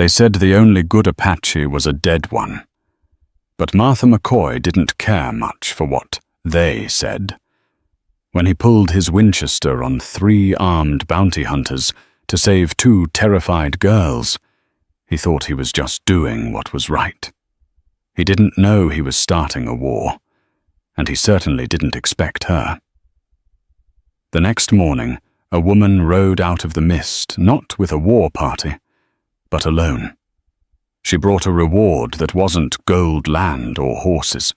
They said the only good Apache was a dead one. But Martha McCoy didn't care much for what they said. When he pulled his Winchester on 3 armed bounty hunters to save 2 terrified girls, he thought he was just doing what was right. He didn't know he was starting a war, and he certainly didn't expect her. The next morning, a woman rode out of the mist, not with a war party, but alone. She brought a reward that wasn't gold land or horses.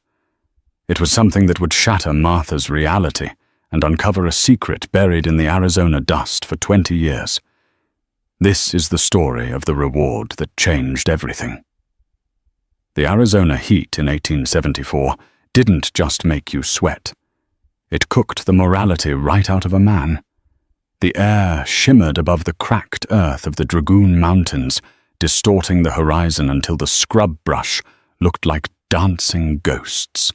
It was something that would shatter Martha's reality and uncover a secret buried in the Arizona dust for 20 years. This is the story of the reward that changed everything. The Arizona heat in 1874 didn't just make you sweat. It cooked the morality right out of a man. The air shimmered above the cracked earth of the Dragoon Mountains, distorting the horizon until the scrub brush looked like dancing ghosts.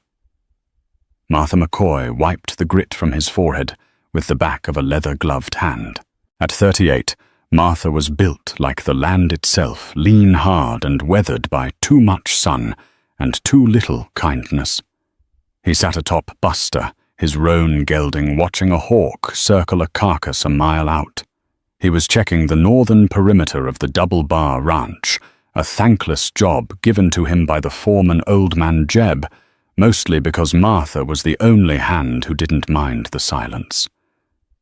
Martha McCoy wiped the grit from his forehead with the back of a leather-gloved hand. At 38, Martha was built like the land itself, lean hard and weathered by too much sun and too little kindness. He sat atop Buster, his roan gelding, watching a hawk circle a carcass a mile out. He was checking the northern perimeter of the Double Bar Ranch, a thankless job given to him by the foreman Old Man Jeb, mostly because Martha was the only hand who didn't mind the silence.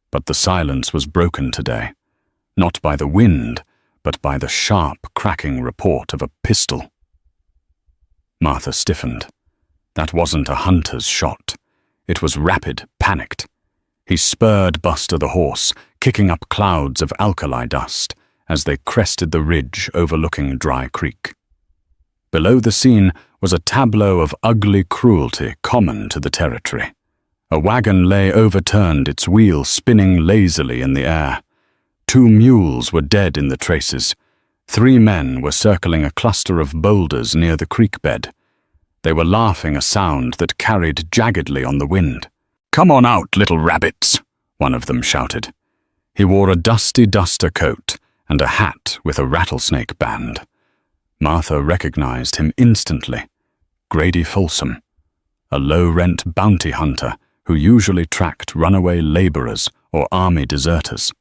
But the silence was broken today, not by the wind, but by the sharp, cracking report of a pistol. Martha stiffened. That wasn't a hunter's shot. It was rapid, panicked. He spurred Buster the horse, kicking up clouds of alkali dust as they crested the ridge overlooking Dry Creek. Below the scene was a tableau of ugly cruelty common to the territory. A wagon lay overturned, its wheel spinning lazily in the air. 2 mules were dead in the traces. 3 men were circling a cluster of boulders near the creek bed. They were laughing a sound that carried jaggedly on the wind. "Come on out, little rabbits," one of them shouted. He wore a dusty duster coat and a hat with a rattlesnake band. Martha recognized him instantly. Grady Folsom, a low-rent bounty hunter who usually tracked runaway laborers or army deserters.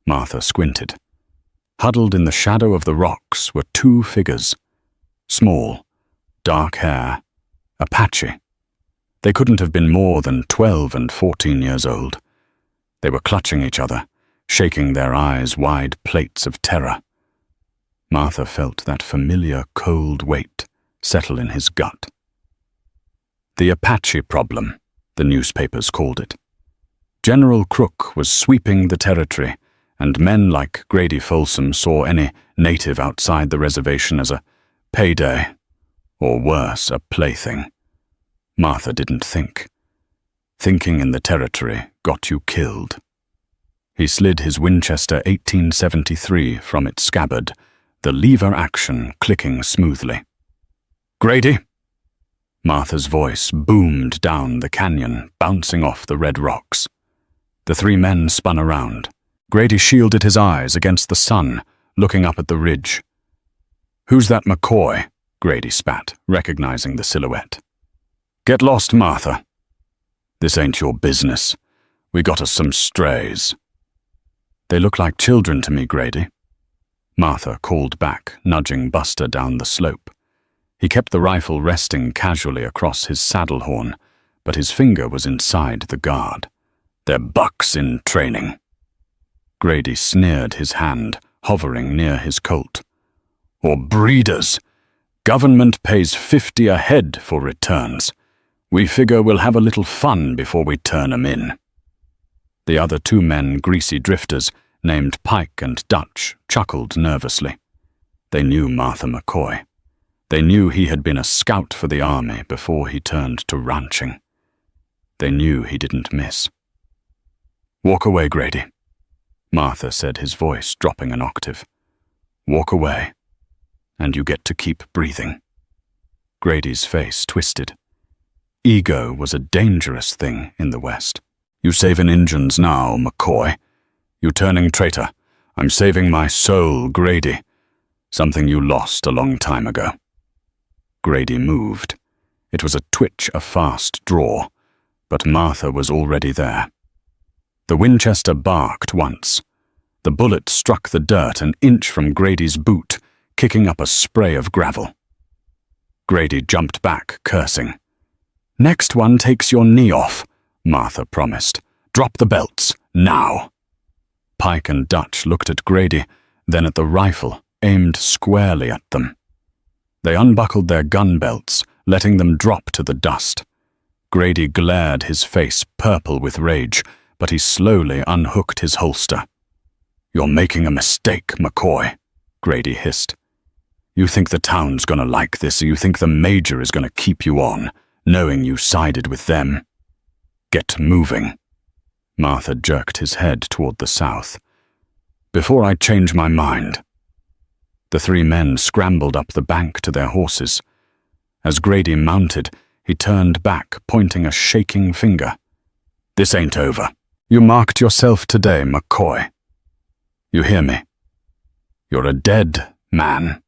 Martha squinted. Huddled in the shadow of the rocks were 2 figures. Small, dark hair, Apache. They couldn't have been more than 12 and 14 years old. They were clutching each other, shaking their eyes wide plates of terror. Martha felt that familiar cold weight settle in his gut. The Apache problem, the newspapers called it. General Crook was sweeping the territory, and men like Grady Folsom saw any native outside the reservation as a payday, or worse, a plaything. Martha didn't think. Thinking in the territory got you killed. He slid his Winchester 1873 from its scabbard, the lever action clicking smoothly. "Grady?" Martha's voice boomed down the canyon, bouncing off the red rocks. The 3 men spun around. Grady shielded his eyes against the sun, looking up at the ridge. "Who's that McCoy?" Grady spat, recognizing the silhouette. "Get lost, Martha." "This ain't your business. We got us some strays." "They look like children to me, Grady." Martha called back, nudging Buster down the slope. He kept the rifle resting casually across his saddle horn, but his finger was inside the guard. "They're bucks in training." Grady sneered his hand, hovering near his colt. "Or breeders. Government pays 50 a head for returns. We figure we'll have a little fun before we turn 'em in." The other 2 men, greasy drifters, named Pike and Dutch, chuckled nervously. They knew Martha McCoy. They knew he had been a scout for the army before he turned to ranching. They knew he didn't miss. "Walk away, Grady," Martha said, his voice dropping an octave. "Walk away, and you get to keep breathing." Grady's face twisted. Ego was a dangerous thing in the West. "You savin' Injuns now, McCoy. You turning traitor. I'm saving my soul, Grady. Something you lost a long time ago. Grady moved. It was a twitch, a fast draw, but Martha was already there. The Winchester barked once. The bullet struck the dirt an inch from Grady's boot, kicking up a spray of gravel. Grady jumped back, cursing. "Next one takes your knee off," Martha promised. "Drop the belts, now." Pike and Dutch looked at Grady, then at the rifle, aimed squarely at them. They unbuckled their gun belts, letting them drop to the dust. Grady glared, his face purple with rage, but he slowly unhooked his holster. "You're making a mistake, McCoy," Grady hissed. "You think the town's gonna like this, or you think the Major is gonna keep you on, knowing you sided with them? Get moving." Martha jerked his head toward the south. "Before I change my mind." The three men scrambled up the bank to their horses. As Grady mounted, he turned back, pointing a shaking finger. "This ain't over. You marked yourself today, McCoy. You hear me? You're a dead man."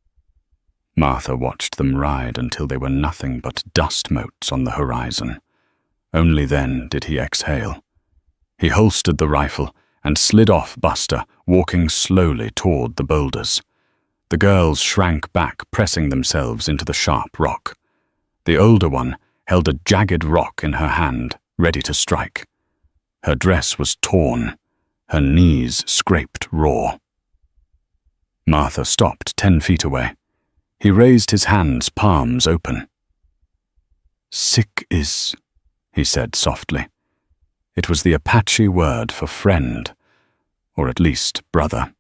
Martha watched them ride until they were nothing but dust motes on the horizon. Only then did he exhale. He holstered the rifle and slid off Buster, walking slowly toward the boulders. The girls shrank back, pressing themselves into the sharp rock. The older one held a jagged rock in her hand, ready to strike. Her dress was torn, her knees scraped raw. Martha stopped 10 feet away. He raised his hands, palms open. "Sick is," he said softly. It was the Apache word for friend, or at least brother.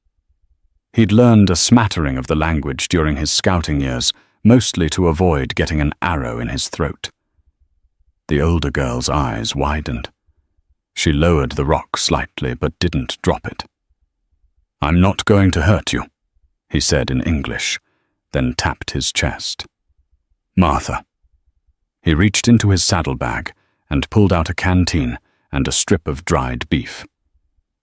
He'd learned a smattering of the language during his scouting years, mostly to avoid getting an arrow in his throat. The older girl's eyes widened. She lowered the rock slightly, but didn't drop it. "I'm not going to hurt you," he said in English, then tapped his chest. "Martha." He reached into his saddlebag and pulled out a canteen and a strip of dried beef.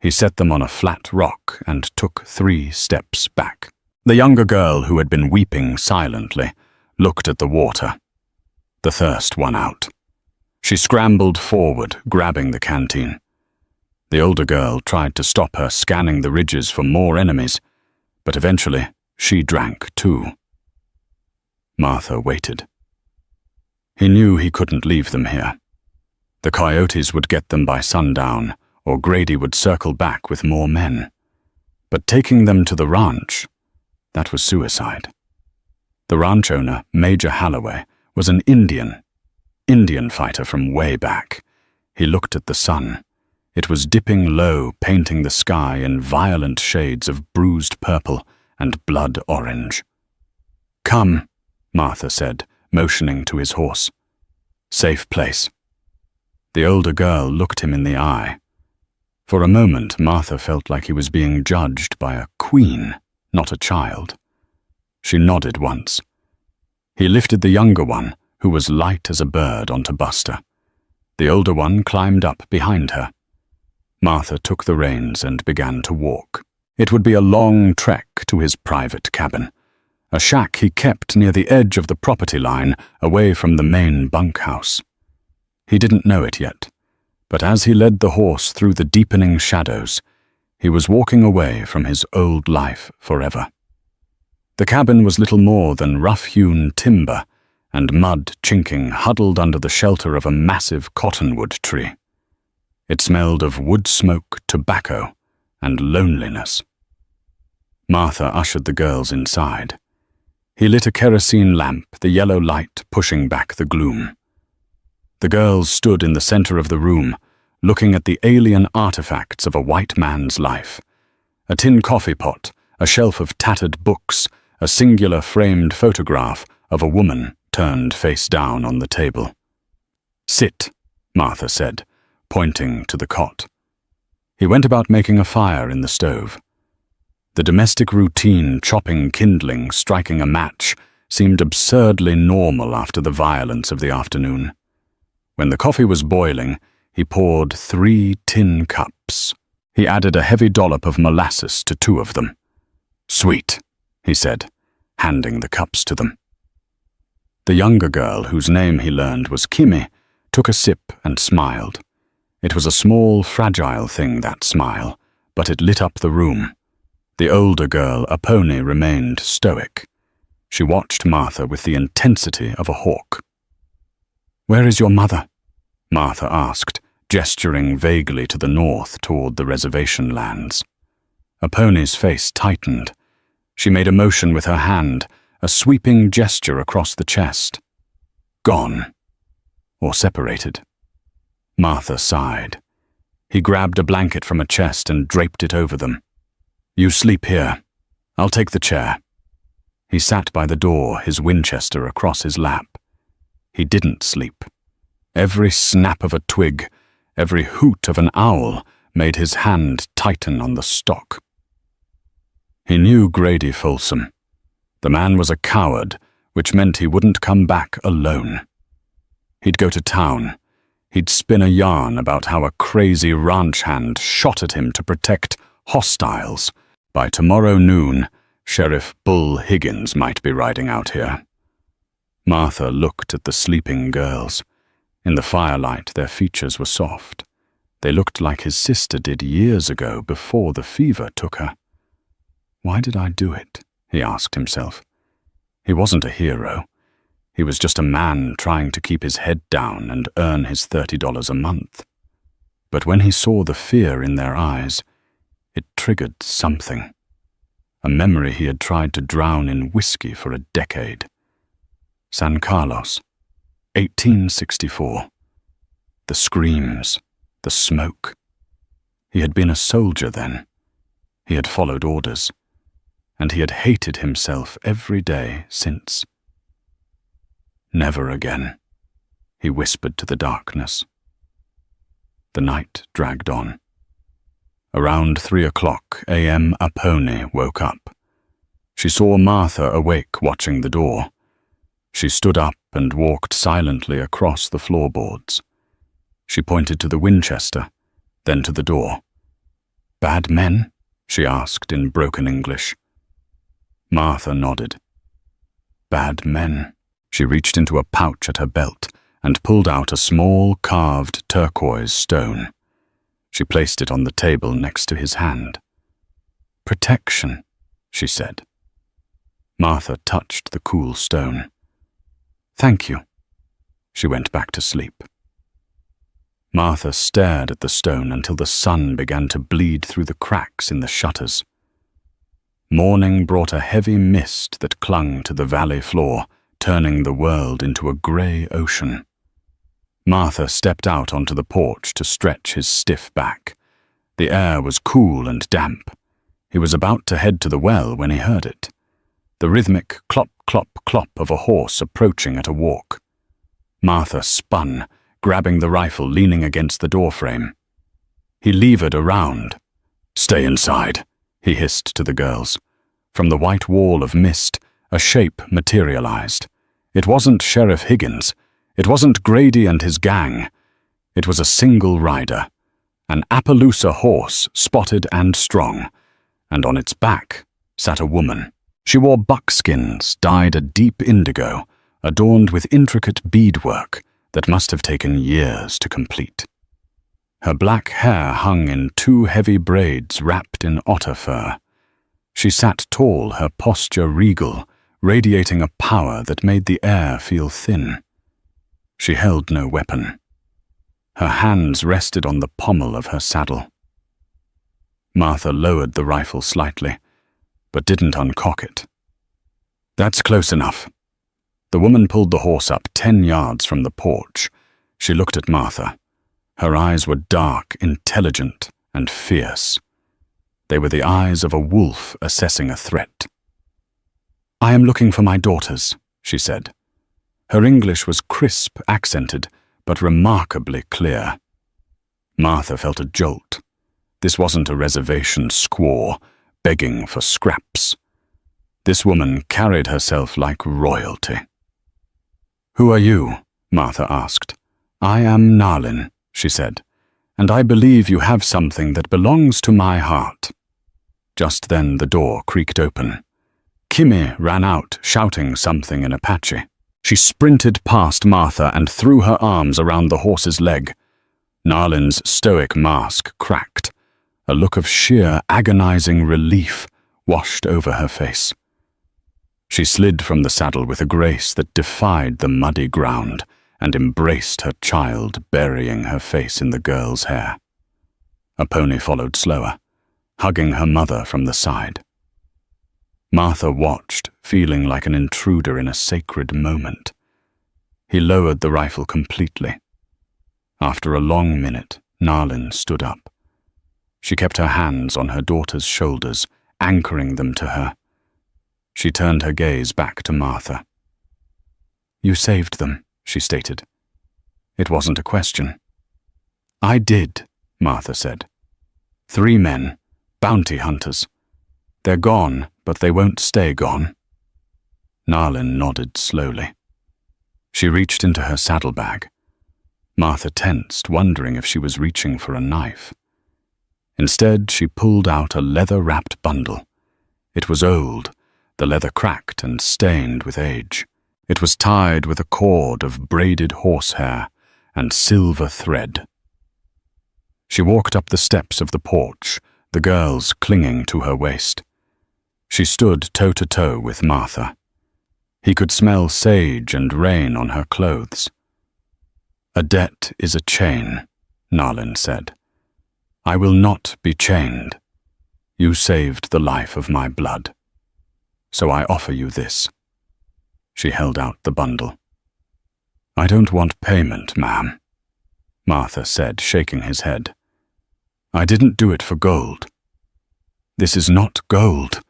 He set them on a flat rock and took 3 steps back. The younger girl, who had been weeping silently, looked at the water. The thirst won out. She scrambled forward, grabbing the canteen. The older girl tried to stop her, scanning the ridges for more enemies, but eventually she drank too. Martha waited. He knew he couldn't leave them here. The coyotes would get them by sundown, or Grady would circle back with more men. But taking them to the ranch, that was suicide. The ranch owner, Major Holloway, was an Indian fighter from way back. He looked at the sun. It was dipping low, painting the sky in violent shades of bruised purple and blood orange. "Come," Martha said, motioning to his horse. "Safe place." The older girl looked him in the eye. For a moment, Martha felt like he was being judged by a queen, not a child. She nodded once. He lifted the younger one, who was light as a bird, onto Buster. The older one climbed up behind her. Martha took the reins and began to walk. It would be a long trek to his private cabin, a shack he kept near the edge of the property line, away from the main bunkhouse. He didn't know it yet, but as he led the horse through the deepening shadows, he was walking away from his old life forever. The cabin was little more than rough-hewn timber and mud chinking huddled under the shelter of a massive cottonwood tree. It smelled of wood smoke, tobacco, and loneliness. Martha ushered the girls inside. He lit a kerosene lamp, the yellow light pushing back the gloom. The girls stood in the center of the room, looking at the alien artifacts of a white man's life. A tin coffee pot, a shelf of tattered books, a singular framed photograph of a woman turned face down on the table. "Sit," Martha said, pointing to the cot. He went about making a fire in the stove. The domestic routine, chopping kindling, striking a match, seemed absurdly normal after the violence of the afternoon. When the coffee was boiling, he poured 3 tin cups. He added a heavy dollop of molasses to 2 of them. "Sweet," he said, handing the cups to them. The younger girl, whose name he learned was Kimi, took a sip and smiled. It was a small, fragile thing, that smile, but it lit up the room. The older girl, Apache, remained stoic. She watched Martha with the intensity of a hawk. "Where is your mother?" Martha asked, gesturing vaguely to the north toward the reservation lands. Apache's face tightened. She made a motion with her hand, a sweeping gesture across the chest. "Gone. Or separated." Martha sighed. He grabbed a blanket from a chest and draped it over them. "You sleep here. I'll take the chair." He sat by the door, his Winchester across his lap. He didn't sleep. Every snap of a twig, every hoot of an owl made his hand tighten on the stock. He knew Grady Folsom. The man was a coward, which meant he wouldn't come back alone. He'd go to town. He'd spin a yarn about how a crazy ranch hand shot at him to protect hostiles. By tomorrow noon, Sheriff Bull Higgins might be riding out here. Martha looked at the sleeping girls. In the firelight, their features were soft. They looked like his sister did years ago, before the fever took her. Why did I do it? He asked himself. He wasn't a hero. He was just a man trying to keep his head down and earn his $30 a month. But when he saw the fear in their eyes, it triggered something. A memory he had tried to drown in whiskey for a decade. San Carlos, 1864. The screams, the smoke. He had been a soldier then. He had followed orders. And he had hated himself every day since. "Never again," he whispered to the darkness. The night dragged on. Around 3 a.m. Apache woke up. She saw Martha awake watching the door. She stood up and walked silently across the floorboards. She pointed to the Winchester, then to the door. "Bad men?" she asked in broken English. Martha nodded. "Bad men." She reached into a pouch at her belt and pulled out a small carved turquoise stone. She placed it on the table next to his hand. "Protection," she said. Martha touched the cool stone. "Thank you." She went back to sleep. Martha stared at the stone until the sun began to bleed through the cracks in the shutters. Morning brought a heavy mist that clung to the valley floor, turning the world into a grey ocean. Martha stepped out onto the porch to stretch his stiff back. The air was cool and damp. He was about to head to the well when he heard it. The rhythmic clop, clop, clop of a horse approaching at a walk. Martha spun, grabbing the rifle leaning against the doorframe. He levered around. "Stay inside," he hissed to the girls. From the white wall of mist, a shape materialized. It wasn't Sheriff Higgins. It wasn't Grady and his gang. It was a single rider, an Appaloosa horse, spotted and strong, and on its back sat a woman. She wore buckskins dyed a deep indigo, adorned with intricate beadwork that must have taken years to complete. Her black hair hung in 2 heavy braids wrapped in otter fur. She sat tall, her posture regal, radiating a power that made the air feel thin. She held no weapon. Her hands rested on the pommel of her saddle. Martha lowered the rifle slightly, but didn't uncock it. "That's close enough." The woman pulled the horse up 10 yards from the porch. She looked at Martha. Her eyes were dark, intelligent, and fierce. They were the eyes of a wolf assessing a threat. "I am looking for my daughters," she said. Her English was crisp, accented, but remarkably clear. Martha felt a jolt. This wasn't a reservation squaw, begging for scraps. This woman carried herself like royalty. "Who are you?" Martha asked. "I am Nalin," she said, "and I believe you have something that belongs to my heart." Just then the door creaked open. Kimmy ran out, shouting something in Apache. She sprinted past Martha and threw her arms around the horse's leg. Narlin's stoic mask cracked. A look of sheer, agonizing relief washed over her face. She slid from the saddle with a grace that defied the muddy ground and embraced her child, burying her face in the girl's hair. A pony followed slower, hugging her mother from the side. Martha watched, feeling like an intruder in a sacred moment. He lowered the rifle completely. After a long minute, Narlin stood up. She kept her hands on her daughter's shoulders, anchoring them to her. She turned her gaze back to Martha. "You saved them," she stated. It wasn't a question. "I did," Martha said. 3 men, bounty hunters. They're gone, but they won't stay gone. Narlin nodded slowly. She reached into her saddlebag. Martha tensed, wondering if she was reaching for a knife. Instead, she pulled out a leather-wrapped bundle. It was old, the leather cracked and stained with age. It was tied with a cord of braided horsehair and silver thread. She walked up the steps of the porch, the girls clinging to her waist. She stood toe-to-toe with Martha. He could smell sage and rain on her clothes. "A debt is a chain," Narlin said. "I will not be chained. You saved the life of my blood. So I offer you this." She held out the bundle. "I don't want payment, ma'am," Martha said, shaking his head. "I didn't do it for gold." "This is not gold,"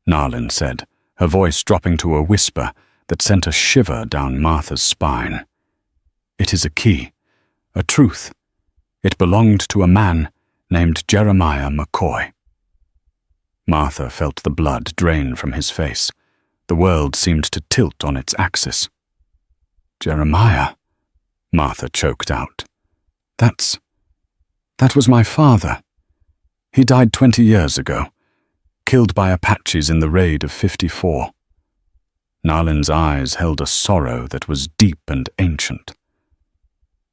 Narlin said, her voice dropping to a whisper that sent a shiver down Martha's spine. "It is a key, a truth. It belonged to a man named Jeremiah McCoy." Martha felt the blood drain from his face. The world seemed to tilt on its axis. "Jeremiah," Martha choked out. That was my father. He died 20 years ago, killed by Apaches in the raid of '54. Narlin's eyes held a sorrow that was deep and ancient.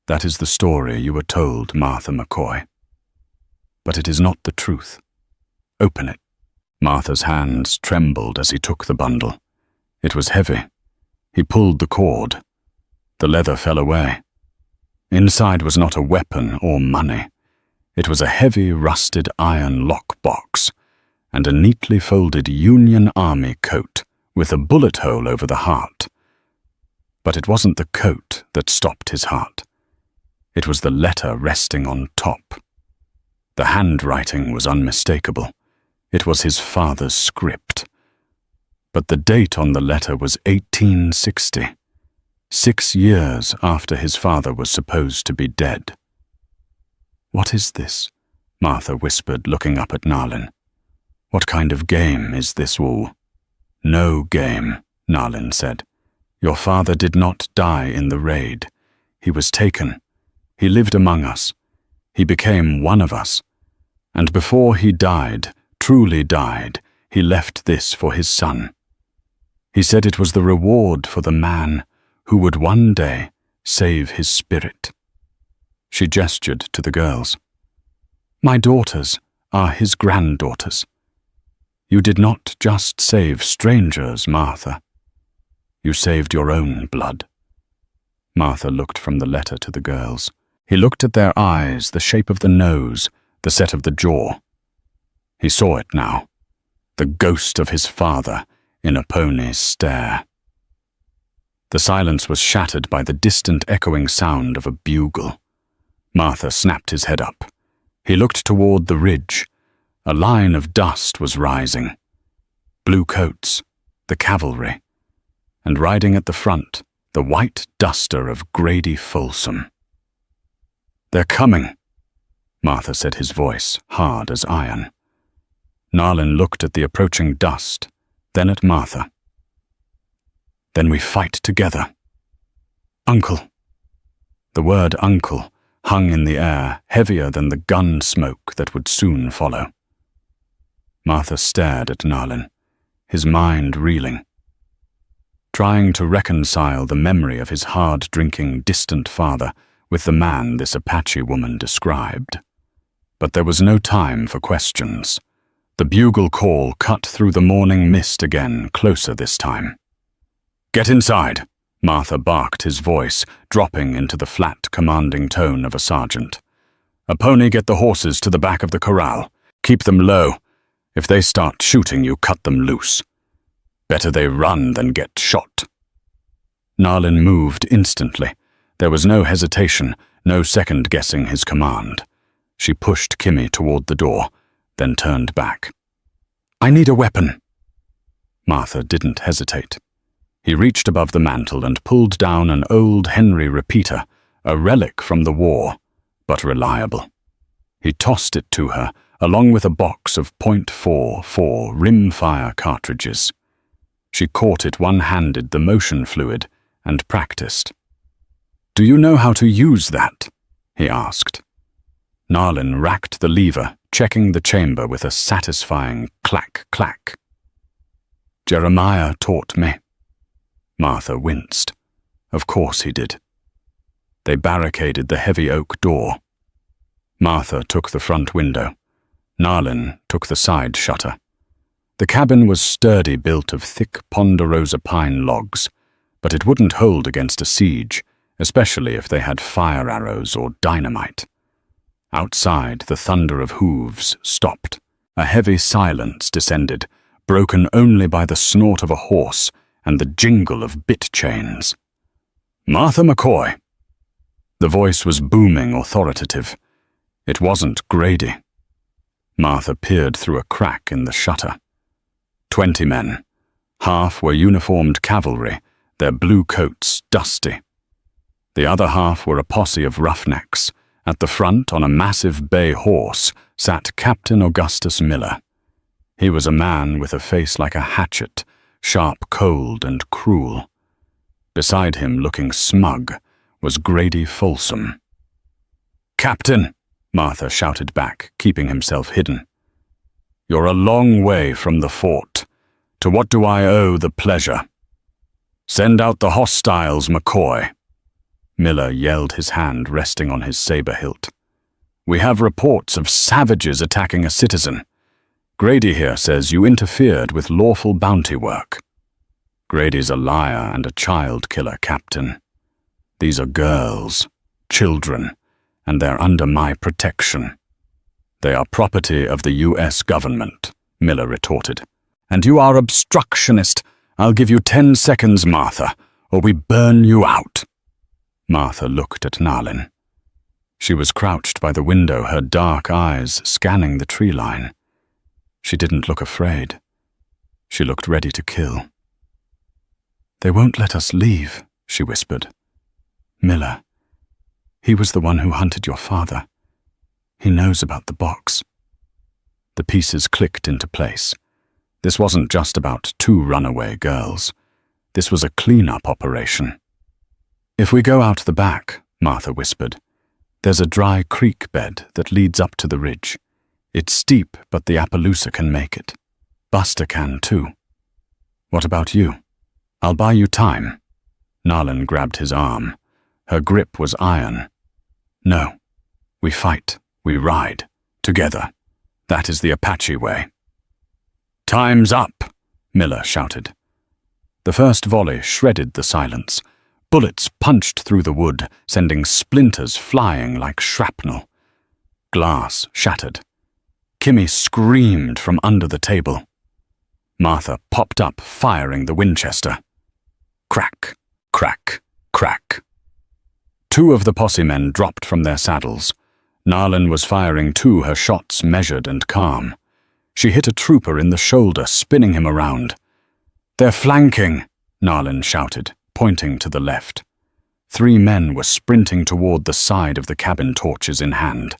"That is the story you were told, Martha McCoy. But it is not the truth. Open it." Martha's hands trembled as he took the bundle. It was heavy. He pulled the cord. The leather fell away. Inside was not a weapon or money. It was a heavy, rusted iron lockbox and a neatly folded Union Army coat with a bullet hole over the heart. But it wasn't the coat that stopped his heart. It was the letter resting on top. The handwriting was unmistakable. It was his father's script. But the date on the letter was 1860, 6 years after his father was supposed to be dead. "What is this?" Martha whispered, looking up at Narlin. "What kind of game is this, Wool?" "No game," Narlin said. "Your father did not die in the raid. He was taken. He lived among us. He became one of us. And before he died, truly died, he left this for his son. He said it was the reward for the man who would one day save his spirit." She gestured to the girls. "My daughters are his granddaughters. You did not just save strangers, Martha. You saved your own blood." Martha looked from the letter to the girls. He looked at their eyes, the shape of the nose, the set of the jaw. He saw it now, the ghost of his father in a pony's stare. The silence was shattered by the distant echoing sound of a bugle. Martha snapped his head up. He looked toward the ridge. A line of dust was rising. Blue coats, the cavalry, and riding at the front, the white duster of Grady Folsom. "They're coming," Martha said, his voice hard as iron. Narlin looked at the approaching dust, then at Martha. "Then we fight together. Uncle." The word uncle hung in the air, heavier than the gun smoke that would soon follow. Martha stared at Narlin. his mind reeling, trying to reconcile the memory of his hard-drinking, distant father with the man this Apache woman described. But there was no time for questions. The bugle call cut through the morning mist again, closer this time. "Get inside," Martha barked, his voice dropping into the flat, commanding tone of a sergeant. "A pony, get the horses to the back of the corral. Keep them low. If they start shooting you, cut them loose. Better they run than get shot." Nalin moved instantly. There was no hesitation, no second-guessing his command. She pushed Kimmy toward the door, then turned back. "I need a weapon." Martha didn't hesitate. He reached above the mantel and pulled down an old Henry repeater, a relic from the war, but reliable. He tossed it to her, along with a box of .44 rimfire cartridges. She caught it one-handed, the motion fluid, and practiced. "Do you know how to use that?" he asked. Nalin racked the lever, checking the chamber with a satisfying clack-clack. "Jeremiah taught me." Martha winced. Of course he did. They barricaded the heavy oak door. Martha took the front window. Nalin took the side shutter. The cabin was sturdy, built of thick ponderosa pine logs, but it wouldn't hold against a siege, especially if they had fire arrows or dynamite. Outside, the thunder of hooves stopped. A heavy silence descended, broken only by the snort of a horse and the jingle of bit chains. "Martha McCoy." The voice was booming, authoritative. It wasn't Grady. Martha peered through a crack in the shutter. 20 men. Half were uniformed cavalry, their blue coats dusty. The other half were a posse of roughnecks. At the front, on a massive bay horse, sat Captain Augustus Miller. He was a man with a face like a hatchet, sharp, cold, and cruel. Beside him, looking smug, was Grady Folsom. "Captain," Martha shouted back, keeping himself hidden. "You're a long way from the fort. To what do I owe the pleasure?" "Send out the hostiles, McCoy." Miller yelled, his hand resting on his saber hilt. "We have reports of savages attacking a citizen. Grady here says you interfered with lawful bounty work." "Grady's a liar and a child killer, Captain. These are girls, children, and they're under my protection." "They are property of the U.S. government," Miller retorted. "And you are obstructionist. I'll give you 10 seconds, Martha, or we burn you out." Martha looked at Nalin. She was crouched by the window, her dark eyes scanning the tree line. She didn't look afraid. She looked ready to kill. "They won't let us leave," she whispered. "Miller, he was the one who hunted your father. He knows about the box." The pieces clicked into place. This wasn't just about 2 runaway girls. This was a clean-up operation. "If we go out the back," Martha whispered, "there's a dry creek bed that leads up to the ridge. It's steep, but the Appaloosa can make it. Buster can too. What about you? I'll buy you time." Nalin grabbed his arm. Her grip was iron. "No. We fight. We ride. Together. That is the Apache way." "Time's up," Miller shouted. The first volley shredded the silence. Bullets punched through the wood, sending splinters flying like shrapnel. Glass shattered. Kimmy screamed from under the table. Martha popped up, firing the Winchester. Crack, crack, crack. 2 of the posse men dropped from their saddles. Nalin was firing too, her shots measured and calm. She hit a trooper in the shoulder, spinning him around. "They're flanking," Nalin shouted, pointing to the left. 3 men were sprinting toward the side of the cabin, torches in hand.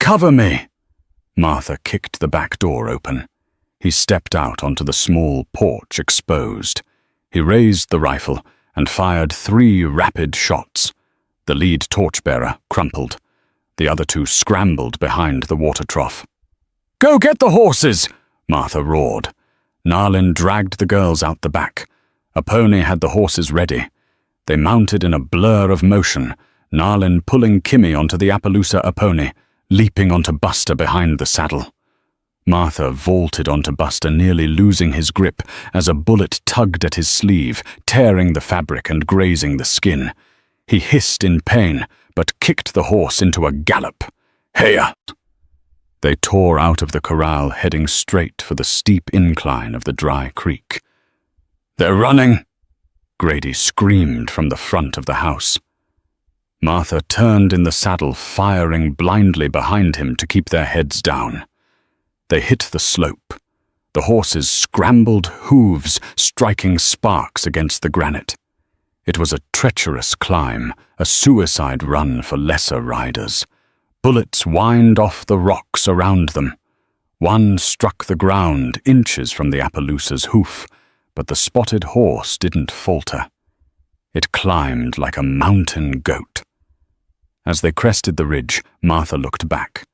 "Cover me!" Martha kicked the back door open. He stepped out onto the small porch, exposed. He raised the rifle and fired 3 rapid shots. The lead torchbearer crumpled. The other 2 scrambled behind the water trough. "Go get the horses!" Martha roared. Narlin dragged the girls out the back. Apone had the horses ready. They mounted in a blur of motion, Narlin pulling Kimmy onto the Appaloosa Apone, leaping onto Buster behind the saddle. Martha vaulted onto Buster, nearly losing his grip as a bullet tugged at his sleeve, tearing the fabric and grazing the skin. He hissed in pain, but kicked the horse into a gallop. "Heya!" They tore out of the corral, heading straight for the steep incline of the dry creek. "They're running!" Grady screamed from the front of the house. Martha turned in the saddle, firing blindly behind him to keep their heads down. They hit the slope. The horses' scrambled hooves striking sparks against the granite. It was a treacherous climb, a suicide run for lesser riders. Bullets whined off the rocks around them. One struck the ground inches from the Appaloosa's hoof, but the spotted horse didn't falter. It climbed like a mountain goat. As they crested the ridge, Martha looked back.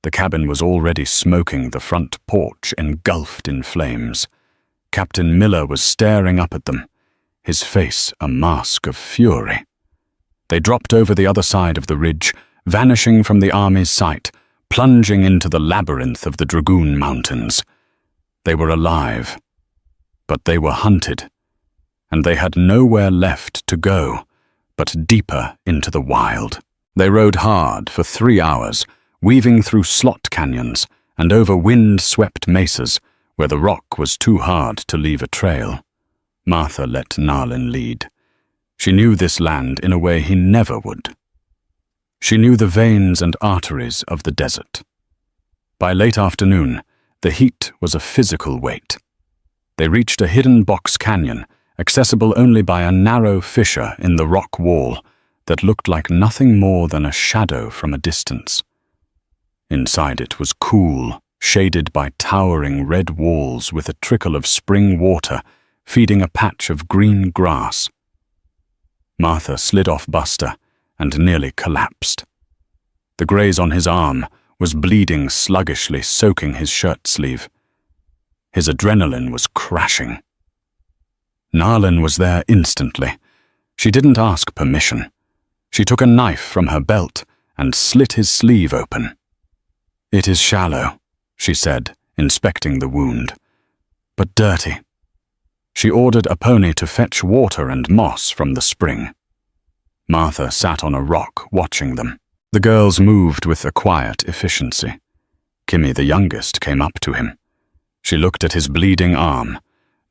The cabin was already smoking, the front porch engulfed in flames. Captain Miller was staring up at them, his face a mask of fury. They dropped over the other side of the ridge, vanishing from the army's sight, plunging into the labyrinth of the Dragoon Mountains. They were alive, but they were hunted, and they had nowhere left to go but deeper into the wild. They rode hard for 3 hours, weaving through slot canyons and over wind-swept mesas where the rock was too hard to leave a trail. Martha let Narlin lead. She knew this land in a way he never would. She knew the veins and arteries of the desert. By late afternoon, the heat was a physical weight. They reached a hidden box canyon, accessible only by a narrow fissure in the rock wall that looked like nothing more than a shadow from a distance. Inside it was cool, shaded by towering red walls with a trickle of spring water feeding a patch of green grass. Martha slid off Buster and nearly collapsed. The graze on his arm was bleeding sluggishly, soaking his shirt sleeve. His adrenaline was crashing. Narlin was there instantly. She didn't ask permission. She took a knife from her belt and slit his sleeve open. "It is shallow," she said, inspecting the wound, "but dirty." She ordered Apone to fetch water and moss from the spring. Martha sat on a rock watching them. The girls moved with a quiet efficiency. Kimmy, the youngest, came up to him. She looked at his bleeding arm,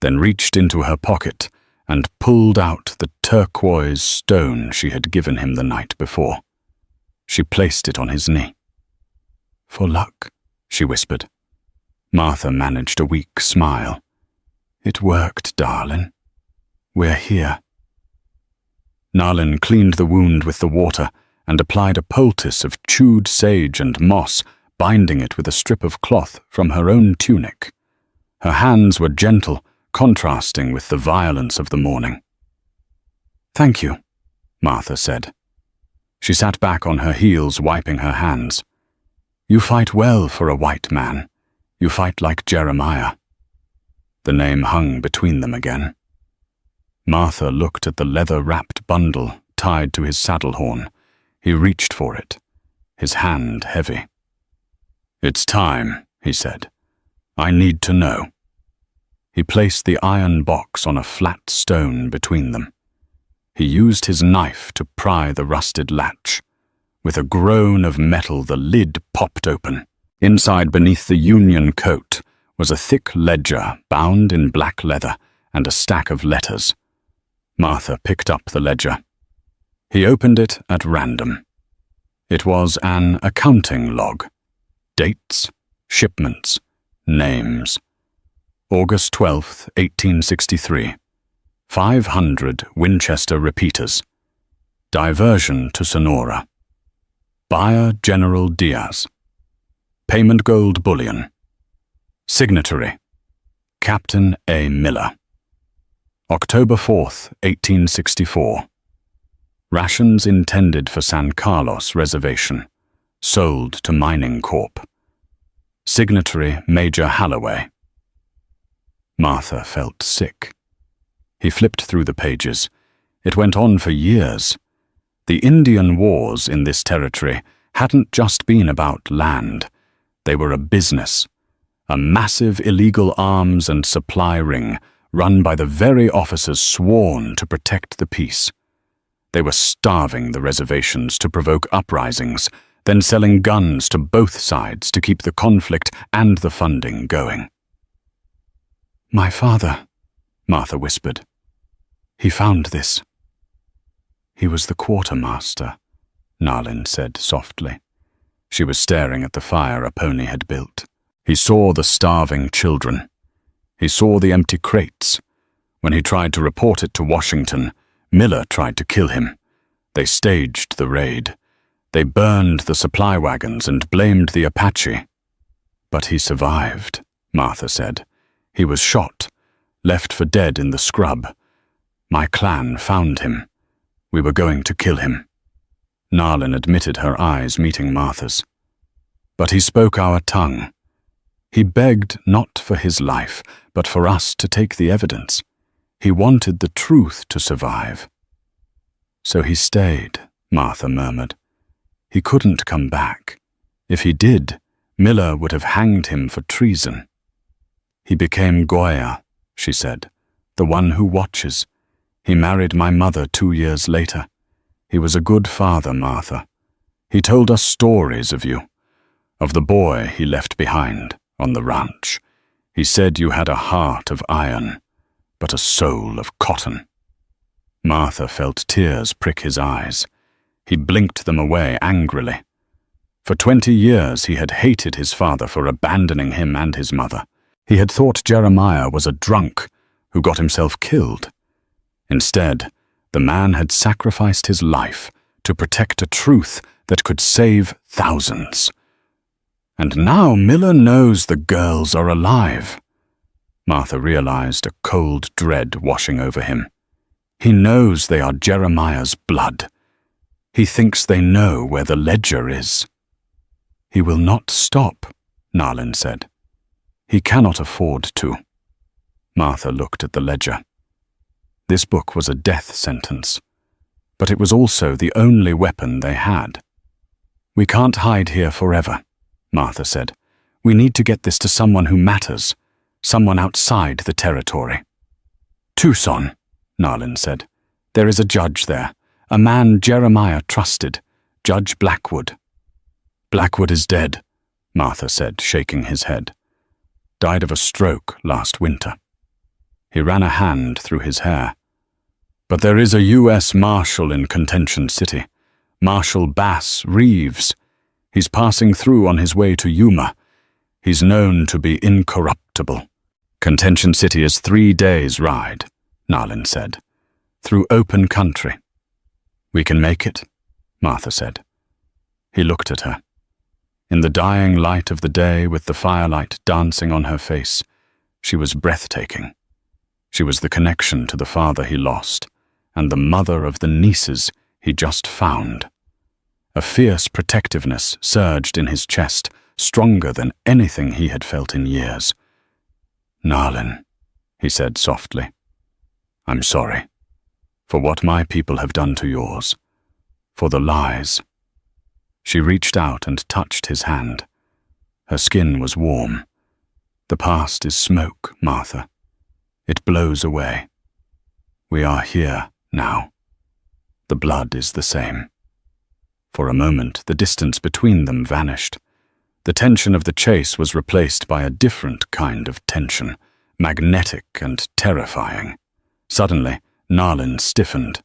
then reached into her pocket and pulled out the turquoise stone she had given him the night before. She placed it on his knee. "For luck," she whispered. Martha managed a weak smile. "It worked, darling. We're here." Narlin cleaned the wound with the water and applied a poultice of chewed sage and moss, binding it with a strip of cloth from her own tunic. Her hands were gentle, contrasting with the violence of the morning. "Thank you," Martha said. She sat back on her heels, wiping her hands. "You fight well for a white man. You fight like Jeremiah." The name hung between them again. Martha looked at the leather-wrapped bundle tied to his saddle horn. He reached for it, his hand heavy. "It's time," he said. "I need to know." He placed the iron box on a flat stone between them. He used his knife to pry the rusted latch. With a groan of metal, the lid popped open. Inside, beneath the Union coat, was a thick ledger bound in black leather and a stack of letters. Martha picked up the ledger. He opened it at random. It was an accounting log. Dates, shipments, names. August 12th, 1863. 500 Winchester repeaters. Diversion to Sonora. Buyer General Diaz. Payment gold bullion. Signatory. Captain A. Miller. October 4th, 1864. Rations intended for San Carlos Reservation. Sold to Mining Corp. Signatory Major Halloway. Martha felt sick. He flipped through the pages. It went on for years. The Indian wars in this territory hadn't just been about land. They were a business, a massive illegal arms and supply ring run by the very officers sworn to protect the peace. They were starving the reservations to provoke uprisings, then selling guns to both sides to keep the conflict and the funding going. "My father," Martha whispered. "He found this." "He was the quartermaster," Nalin said softly. She was staring at the fire a pony had built. He saw the starving children. He saw the empty crates. When he tried to report it to Washington, Miller tried to kill him. They staged the raid. They burned the supply wagons and blamed the Apache. "But he survived," Martha said. "He was shot, left for dead in the scrub. My clan found him. We were going to kill him." Nalin admitted, her eyes meeting Martha's. "But he spoke our tongue. He begged not for his life, but for us to take the evidence. He wanted the truth to survive." "So he stayed," Martha murmured. "He couldn't come back. If he did, Miller would have hanged him for treason." "He became Goya," she said, "the one who watches. He married my mother 2 years later. He was a good father, Martha. He told us stories of you, of the boy he left behind on the ranch. He said you had a heart of iron, but a soul of cotton." Martha felt tears prick his eyes. He blinked them away angrily. For 20 years he had hated his father for abandoning him and his mother. He had thought Jeremiah was a drunk who got himself killed. Instead, the man had sacrificed his life to protect a truth that could save thousands. And now Miller knows the girls are alive. Martha realized a cold dread washing over him. He knows they are Jeremiah's blood. He thinks they know where the ledger is. "He will not stop," Nalin said. "He cannot afford to." Martha looked at the ledger. This book was a death sentence, but it was also the only weapon they had. "We can't hide here forever," Martha said. "We need to get this to someone who matters, someone outside the territory." "Tucson," Nalin said. "There is a judge there, a man Jeremiah trusted, Judge Blackwood." "Blackwood is dead," Martha said, shaking his head. "Died of a stroke last winter." He ran a hand through his hair. "But there is a U.S. Marshal in Contention City, Marshal Bass Reeves. He's passing through on his way to Yuma. He's known to be incorruptible." "Contention City is 3 days' ride," Nalin said, "through open country." "We can make it," Martha said. He looked at her. In the dying light of the day, with the firelight dancing on her face, she was breathtaking. She was the connection to the father he lost, and the mother of the nieces he just found. A fierce protectiveness surged in his chest, stronger than anything he had felt in years. "Nalin," he said softly, "I'm sorry. For what my people have done to yours. For the lies." She reached out and touched his hand. Her skin was warm. "The past is smoke, Martha. It blows away. We are here now. The blood is the same." For a moment, the distance between them vanished. The tension of the chase was replaced by a different kind of tension, magnetic and terrifying. Suddenly, Nalin stiffened.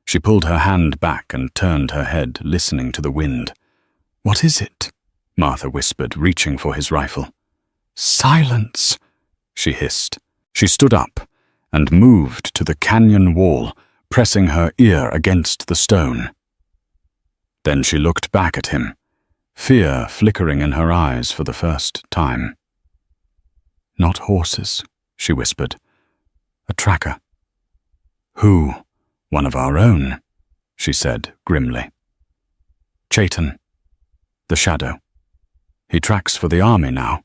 She pulled her hand back and turned her head, listening to the wind. "What is it?" Martha whispered, reaching for his rifle. "Silence," she hissed. She stood up and moved to the canyon wall, pressing her ear against the stone. Then she looked back at him, fear flickering in her eyes for the first time. "Not horses," she whispered. "A tracker." "Who? One of our own," she said grimly. "Chayton, the shadow. He tracks for the army now,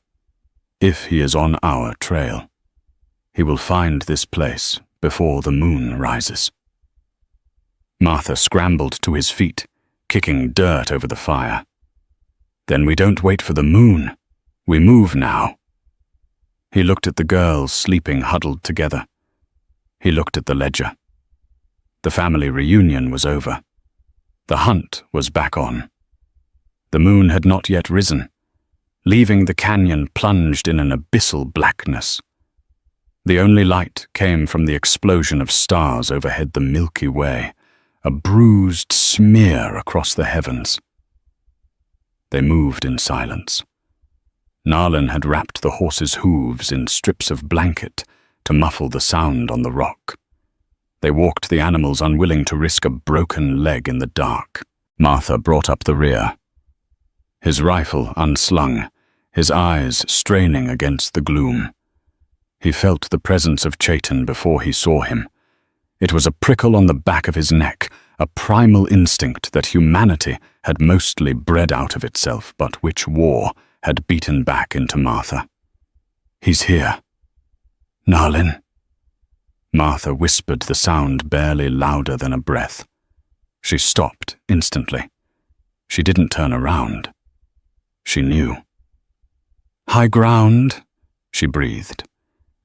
if he is on our trail." He will find this place before the moon rises. Martha scrambled to his feet, kicking dirt over the fire. Then we don't wait for the moon. We move now. He looked at the girls sleeping huddled together. He looked at the ledger. The family reunion was over. The hunt was back on. The moon had not yet risen, leaving the canyon plunged in an abyssal blackness. The only light came from the explosion of stars overhead the Milky Way, a bruised smear across the heavens. They moved in silence. Narlin had wrapped the horses' hooves in strips of blanket to muffle the sound on the rock. They walked the animals, unwilling to risk a broken leg in the dark. Martha brought up the rear. His rifle unslung, his eyes straining against the gloom. He felt the presence of Chaitan before he saw him. It was a prickle on the back of his neck, a primal instinct that humanity had mostly bred out of itself, but which war had beaten back into Martha. He's here. Narlin. Martha whispered the sound barely louder than a breath. She stopped instantly. She didn't turn around. She knew. High ground, she breathed.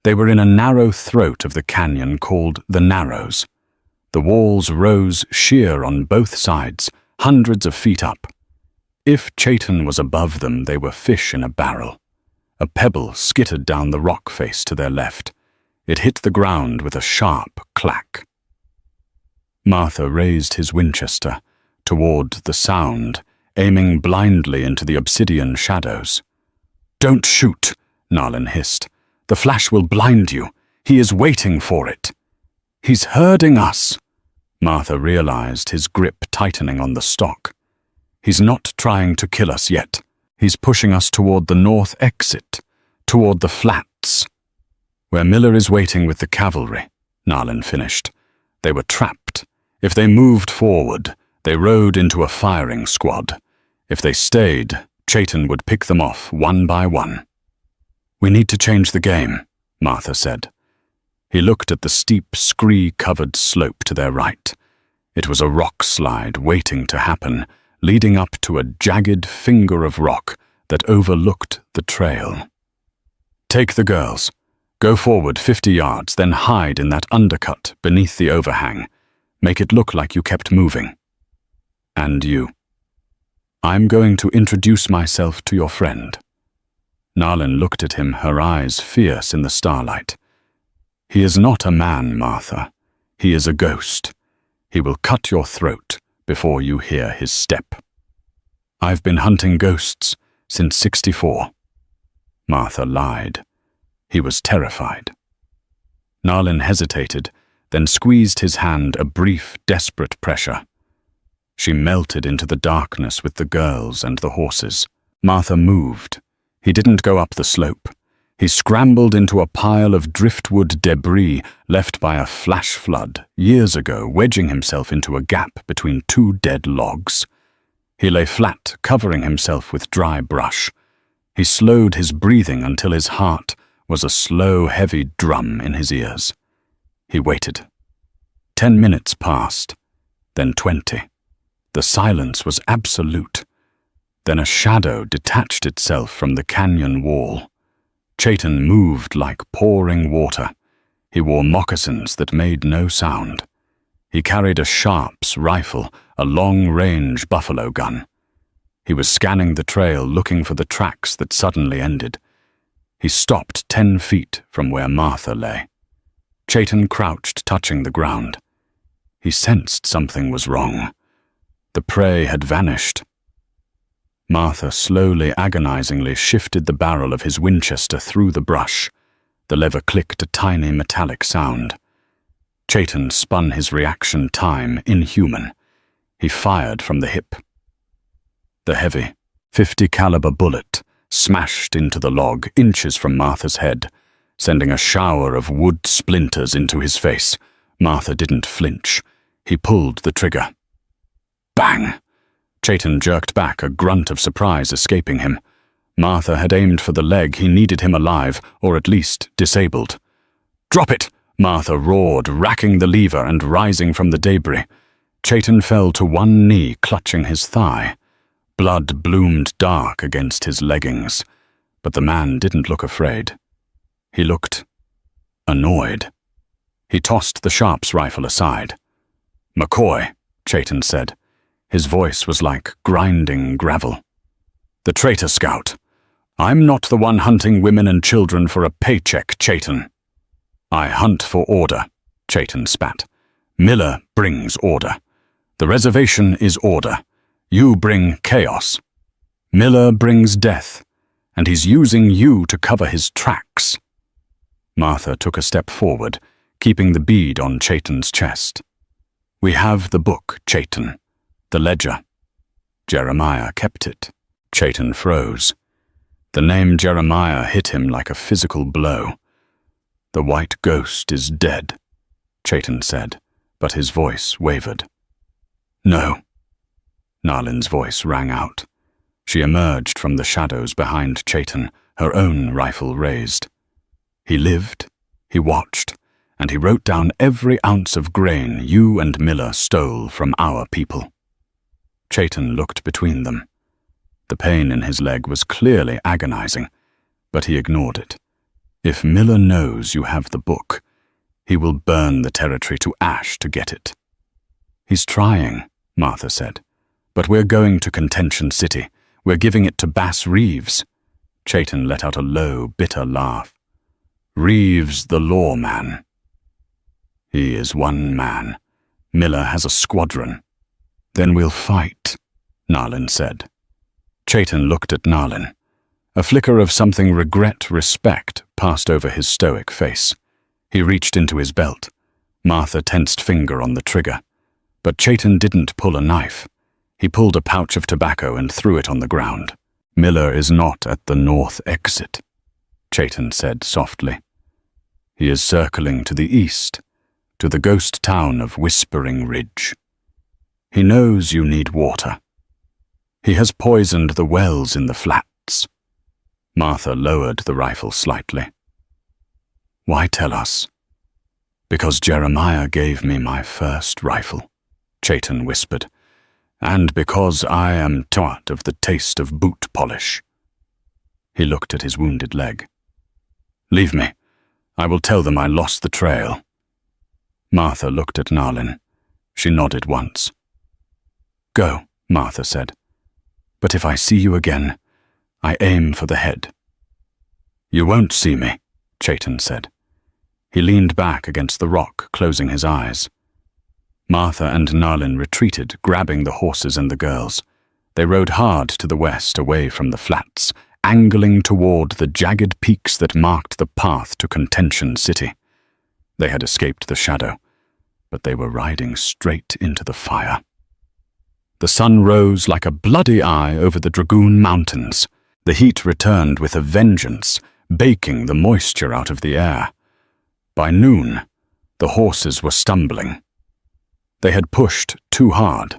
They were in a narrow throat of the canyon called the Narrows. The walls rose sheer on both sides, hundreds of feet up. If Chaitan was above them, they were fish in a barrel. A pebble skittered down the rock face to their left. It hit the ground with a sharp clack. Martha raised his Winchester toward the sound, aiming blindly into the obsidian shadows. Don't shoot, Narlin hissed. The flash will blind you. He is waiting for it. He's herding us. Martha realized, his grip tightening on the stock. He's not trying to kill us yet. He's pushing us toward the north exit, toward the flats. Where Miller is waiting with the cavalry, Narlin finished. They were trapped. If they moved forward, they rode into a firing squad. If they stayed, Chaitan would pick them off one by one. We need to change the game, Martha said. He looked at the steep, scree-covered slope to their right. It was a rock slide waiting to happen, leading up to a jagged finger of rock that overlooked the trail. Take the girls. Go forward 50 yards, then hide in that undercut beneath the overhang. Make it look like you kept moving. And you. I'm going to introduce myself to your friend. Narlin looked at him, her eyes fierce in the starlight. He is not a man, Martha. He is a ghost. He will cut your throat before you hear his step. I've been hunting ghosts since '64. Martha lied. He was terrified. Narlin hesitated, then squeezed his hand a brief, desperate pressure. She melted into the darkness with the girls and the horses. Martha moved. He didn't go up the slope. He scrambled into a pile of driftwood debris left by a flash flood years ago, wedging himself into a gap between two dead logs. He lay flat, covering himself with dry brush. He slowed his breathing until his heart was a slow, heavy drum in his ears. He waited. 10 minutes passed, then 20. The silence was absolute. Then a shadow detached itself from the canyon wall. Chaitan moved like pouring water. He wore moccasins that made no sound. He carried a Sharps rifle, a long-range buffalo gun. He was scanning the trail, looking for the tracks that suddenly ended. He stopped 10 feet from where Martha lay. Chaitan crouched, touching the ground. He sensed something was wrong. The prey had vanished. Martha slowly, agonizingly shifted the barrel of his Winchester through the brush. The lever clicked a tiny metallic sound. Chaitan spun his reaction time inhuman. He fired from the hip. The heavy, .50 caliber bullet smashed into the log inches from Martha's head, sending a shower of wood splinters into his face. Martha didn't flinch. He pulled the trigger. Bang! Chaitan jerked back, a grunt of surprise escaping him. Martha had aimed for the leg. He needed him alive, or at least disabled. "Drop it!" Martha roared, racking the lever and rising from the debris. Chayton fell to one knee, clutching his thigh. Blood bloomed dark against his leggings, but the man didn't look afraid. He looked annoyed. He tossed the Sharps rifle aside. "McCoy," Chayton said. His voice was like grinding gravel. "The traitor scout. I'm not the one hunting women and children for a paycheck, Chayton." "I hunt for order," Chayton spat. "Miller brings order. The reservation is order. You bring chaos. Miller brings death, and he's using you to cover his tracks." Martha took a step forward, keeping the bead on Chayton's chest. "We have the book, Chayton. The ledger." Jeremiah kept it. Chayton froze. The name Jeremiah hit him like a physical blow. "The white ghost is dead," Chayton said, but his voice wavered. "No." Narlin's voice rang out. She emerged from the shadows behind Chayton, her own rifle raised. "He lived, he watched, and he wrote down every ounce of grain you and Miller stole from our people." Chayton looked between them. The pain in his leg was clearly agonizing, but he ignored it. "If Miller knows you have the book, he will burn the territory to ash to get it." "He's trying," Martha said. "But we're going to Contention City. We're giving it to Bass Reeves." Chayton let out a low, bitter laugh. "Reeves the lawman." "He is one man. Miller has a squadron." "Then we'll fight," Narlin said. Chayton looked at Narlin. A flicker of something respect passed over his stoic face. He reached into his belt. Martha tensed finger on the trigger. But Chayton didn't pull a knife. He pulled a pouch of tobacco and threw it on the ground. "Miller is not at the north exit," Chayton said softly. "He is circling to the east, to the ghost town of Whispering Ridge. He knows you need water. He has poisoned the wells in the flats." Martha lowered the rifle slightly. "Why tell us?" "Because Jeremiah gave me my first rifle," Chayton whispered, "and because I am taught of the taste of boot polish." He looked at his wounded leg. "Leave me. I will tell them I lost the trail." Martha looked at Narlin. She nodded once. "Go," Martha said. "But if I see you again, I aim for the head." "You won't see me," Chayton said. He leaned back against the rock, closing his eyes. Martha and Narlin retreated, grabbing the horses and the girls. They rode hard to the west, away from the flats, angling toward the jagged peaks that marked the path to Contention City. They had escaped the shadow, but they were riding straight into the fire. The sun rose like a bloody eye over the Dragoon Mountains. The heat returned with a vengeance, baking the moisture out of the air. By noon, the horses were stumbling. They had pushed too hard.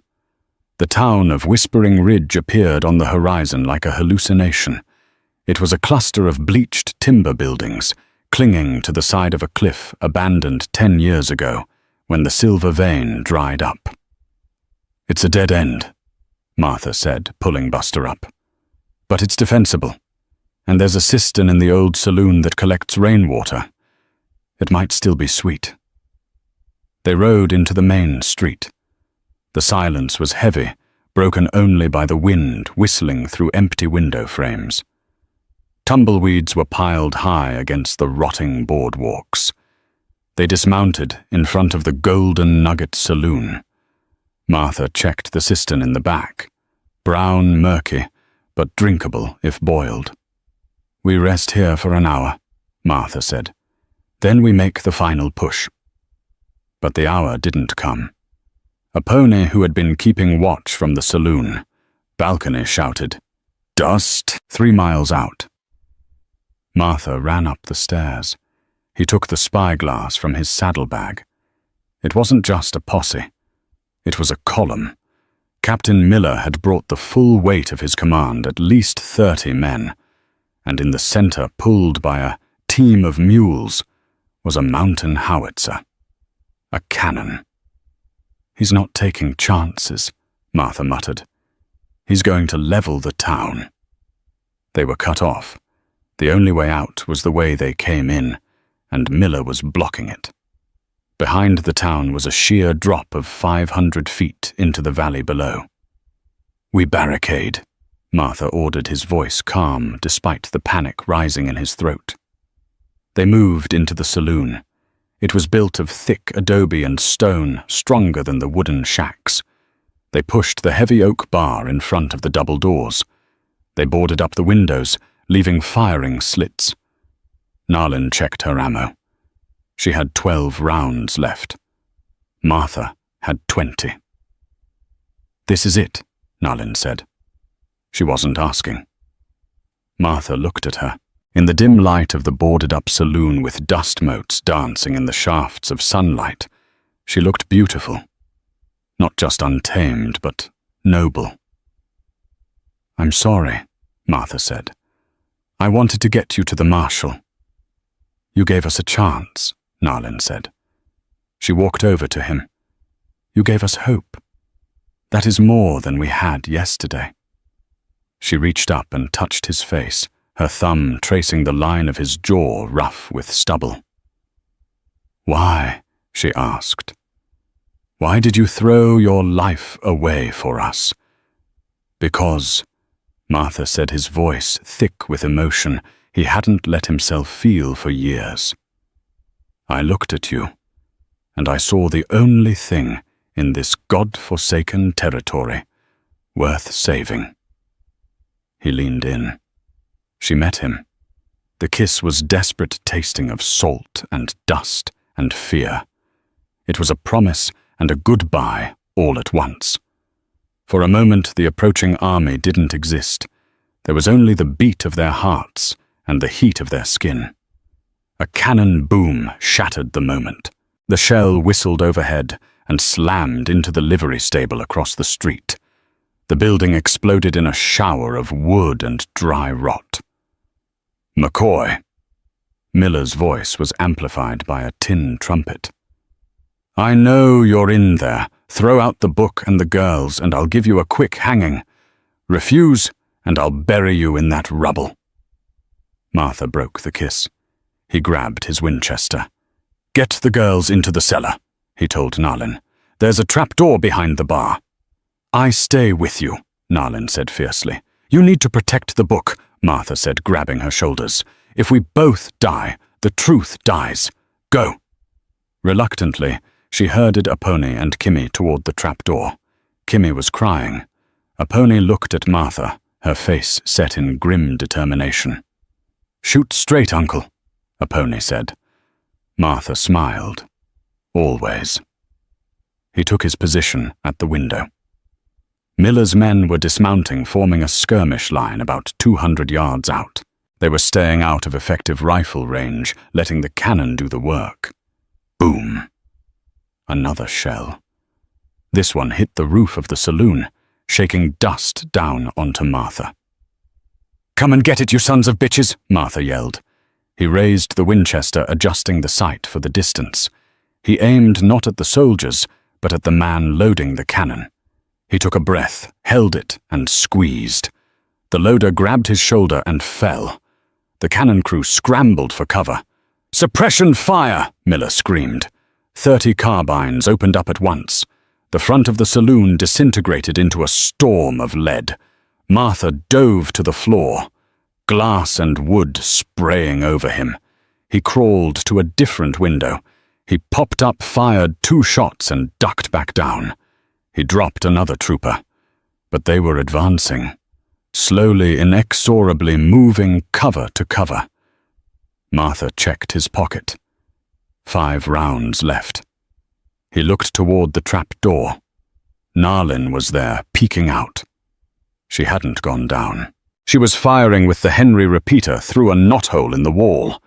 The town of Whispering Ridge appeared on the horizon like a hallucination. It was a cluster of bleached timber buildings, clinging to the side of a cliff abandoned 10 years ago, when the silver vein dried up. "It's a dead end," Martha said, pulling Buster up. "But it's defensible, and there's a cistern in the old saloon that collects rainwater. It might still be sweet." They rode into the main street. The silence was heavy, broken only by the wind whistling through empty window frames. Tumbleweeds were piled high against the rotting boardwalks. They dismounted in front of the Golden Nugget Saloon. Martha checked the cistern in the back. Brown, murky, but drinkable if boiled. "We rest here for an hour," Martha said. "Then we make the final push." But the hour didn't come. A pony who had been keeping watch from the saloon balcony shouted, "Dust!" 3 miles out. Martha ran up the stairs. He took the spyglass from his saddlebag. It wasn't just a posse. It was a column. Captain Miller had brought the full weight of his command, at least 30 men, and in the center, pulled by a team of mules, was a mountain howitzer. A cannon. "He's not taking chances," Martha muttered. "He's going to level the town." They were cut off. The only way out was the way they came in, and Miller was blocking it. Behind the town was a sheer drop of 500 feet into the valley below. "We barricade," Martha ordered, his voice calm despite the panic rising in his throat. They moved into the saloon. It was built of thick adobe and stone, stronger than the wooden shacks. They pushed the heavy oak bar in front of the double doors. They boarded up the windows, leaving firing slits. Nalin checked her ammo. She had 12 rounds left. Martha had 20. "This is it," Nalin said. She wasn't asking. Martha looked at her. In the dim light of the boarded-up saloon with dust motes dancing in the shafts of sunlight, she looked beautiful. Not just untamed, but noble. "I'm sorry," Martha said. "I wanted to get you to the marshal." "You gave us a chance," Nalin said. She walked over to him. "You gave us hope. That is more than we had yesterday." She reached up and touched his face, her thumb tracing the line of his jaw rough with stubble. "Why?" she asked. "Why did you throw your life away for us?" "Because," Martha said, his voice thick with emotion he hadn't let himself feel for years. "I looked at you, and I saw the only thing in this God-forsaken territory worth saving." He leaned in. She met him. The kiss was desperate tasting of salt and dust and fear. It was a promise and a goodbye all at once. For a moment the approaching army didn't exist. There was only the beat of their hearts and the heat of their skin. A cannon boom shattered the moment. The shell whistled overhead and slammed into the livery stable across the street. The building exploded in a shower of wood and dry rot. "McCoy." Miller's voice was amplified by a tin trumpet. "I know you're in there. Throw out the book and the girls, and I'll give you a quick hanging. Refuse, and I'll bury you in that rubble." Martha broke the kiss. He grabbed his Winchester. "Get the girls into the cellar," he told Nalin. "There's a trapdoor behind the bar." "I stay with you," Nalin said fiercely. "You need to protect the book," Martha said, grabbing her shoulders. "If we both die, the truth dies. Go." Reluctantly, she herded Apache and Kimmy toward the trapdoor. Kimmy was crying. Apache looked at Martha, her face set in grim determination. "Shoot straight, Uncle," Apache said. Martha smiled. "Always." He took his position at the window. Miller's men were dismounting, forming a skirmish line about 200 yards out. They were staying out of effective rifle range, letting the cannon do the work. Boom. Another shell. This one hit the roof of the saloon, shaking dust down onto Martha. "Come and get it, you sons of bitches," Martha yelled. He raised the Winchester, adjusting the sight for the distance. He aimed not at the soldiers, but at the man loading the cannon. He took a breath, held it, and squeezed. The loader grabbed his shoulder and fell. The cannon crew scrambled for cover. "Suppression fire!" Miller screamed. 30 carbines opened up at once. The front of the saloon disintegrated into a storm of lead. Martha dove to the floor, glass and wood spraying over him. He crawled to a different window. He popped up, fired 2 shots, and ducked back down. He dropped another trooper. But they were advancing, slowly, inexorably moving cover to cover. Martha checked his pocket. 5 rounds left. He looked toward the trap door. Nalin was there, peeking out. She hadn't gone down. She was firing with the Henry repeater through a knothole in the wall.